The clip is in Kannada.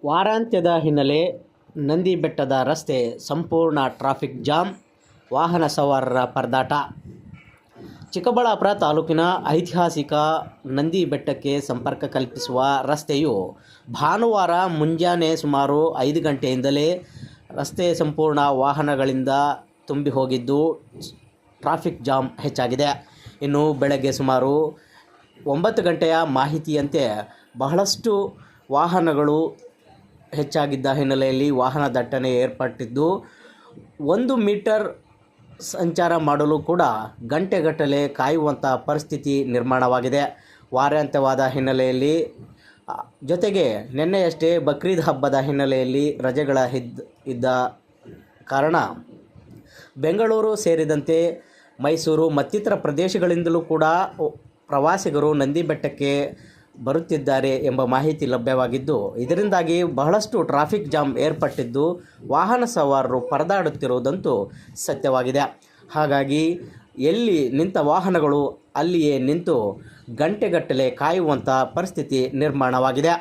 ವಾರಾಂತ್ಯದ ಹಿನ್ನೆಲೆ ನಂದಿ ಬೆಟ್ಟದ ರಸ್ತೆ ಸಂಪೂರ್ಣ ಟ್ರಾಫಿಕ್ ಜಾಮ್, ವಾಹನ ಸವಾರರ ಪರದಾಟ. ಚಿಕ್ಕಬಳ್ಳಾಪುರ ತಾಲೂಕಿನ ಐತಿಹಾಸಿಕ ನಂದಿ ಬೆಟ್ಟಕ್ಕೆ ಸಂಪರ್ಕ ಕಲ್ಪಿಸುವ ರಸ್ತೆಯು ಭಾನುವಾರ ಮುಂಜಾನೆ ಸುಮಾರು 5 ಗಂಟೆಯಿಂದಲೇ ರಸ್ತೆ ಸಂಪೂರ್ಣ ವಾಹನಗಳಿಂದ ತುಂಬಿ ಹೋಗಿದ್ದು ಟ್ರಾಫಿಕ್ ಜಾಮ್ ಹೆಚ್ಚಾಗಿದೆ. ಇನ್ನು ಬೆಳಗ್ಗೆ ಸುಮಾರು 9 ಗಂಟೆಯ ಮಾಹಿತಿಯಂತೆ ಬಹಳಷ್ಟು ವಾಹನಗಳು ಹೆಚ್ಚಾಗಿದ್ದ ಹಿನ್ನೆಲೆಯಲ್ಲಿ ವಾಹನ ದಟ್ಟಣೆ ಏರ್ಪಟ್ಟಿದ್ದು 1 ಮೀಟರ್ ಸಂಚಾರ ಮಾಡಲು ಕೂಡ ಗಂಟೆಗಟ್ಟಲೆ ಕಾಯುವಂಥ ಪರಿಸ್ಥಿತಿ ನಿರ್ಮಾಣವಾಗಿದೆ. ವಾರಾಂತ್ಯವಾದ ಹಿನ್ನೆಲೆಯಲ್ಲಿ ಜೊತೆಗೆ ನಿನ್ನೆಯಷ್ಟೇ ಬಕ್ರೀದ್ ಹಬ್ಬದ ಹಿನ್ನೆಲೆಯಲ್ಲಿ ರಜೆಗಳ ಇದ್ದ ಕಾರಣ ಬೆಂಗಳೂರು ಸೇರಿದಂತೆ ಮೈಸೂರು ಮತ್ತಿತರ ಪ್ರದೇಶಗಳಿಂದಲೂ ಕೂಡ ಪ್ರವಾಸಿಗರು ನಂದಿ ಬೆಟ್ಟಕ್ಕೆ ಬರುತ್ತಿದ್ದಾರೆ ಎಂಬ ಮಾಹಿತಿ ಲಭ್ಯವಾಗಿದ್ದು, ಇದರಿಂದಾಗಿ ಬಹಳಷ್ಟು ಟ್ರಾಫಿಕ್ ಜಾಮ್ ಏರ್ಪಟ್ಟಿದ್ದು ವಾಹನ ಸವಾರರು ಪರದಾಡುತ್ತಿರುವುದಂತೂ ಸತ್ಯವಾಗಿದೆ. ಹಾಗಾಗಿ ಎಲ್ಲಿ ನಿಂತ ವಾಹನಗಳು ಅಲ್ಲಿಯೇ ನಿಂತು ಗಂಟೆಗಟ್ಟಲೆ ಕಾಯುವಂಥ ಪರಿಸ್ಥಿತಿ ನಿರ್ಮಾಣವಾಗಿದೆ.